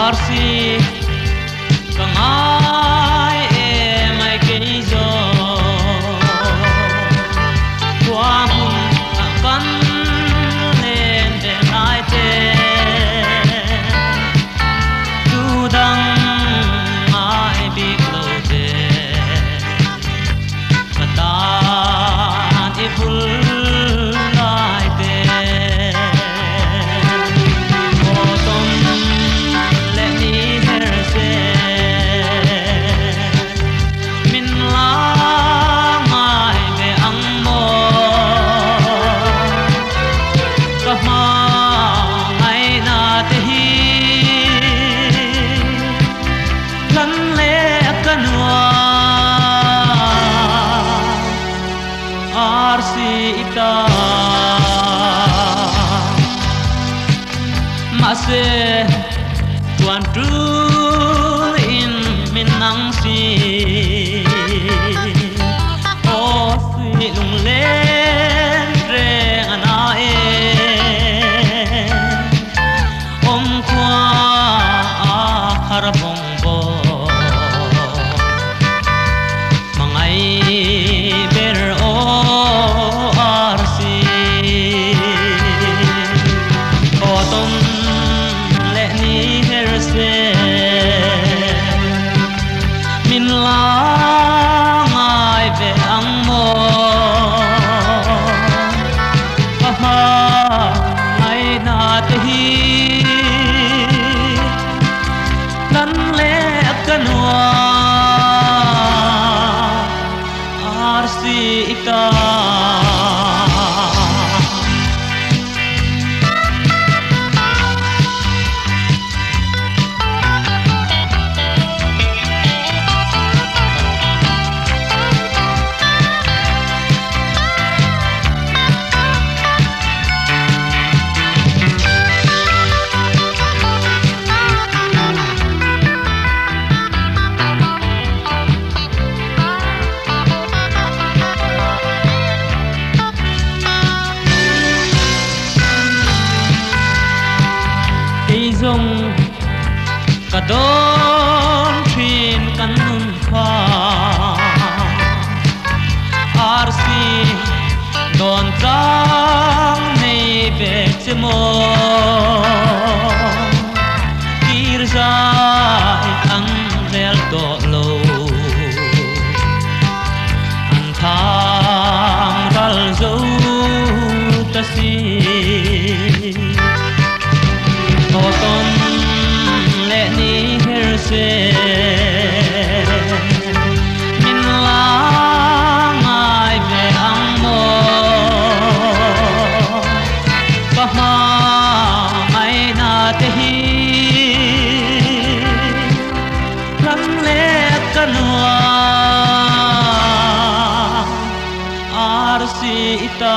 arsi kangai mai kei zo qua hun kan lên để nai te tu dang ai bi lo te kata ti phul nai te ita mase tuan tu in minang si o si lung len re ana e om kwa har bong bo mangai ber o min la ngai về ang mo ha ngai na te hi nan le kanwa arsi ita dòng cả đón thuyền cắn nun pha arsi đón trăng này về chemo kir dài ăn rel đỏ lâu ăn thang ral dấu ta si Oton le ni herse min la ngai ve ang mo pa ma mai na te hi ram le kanwa arsi ita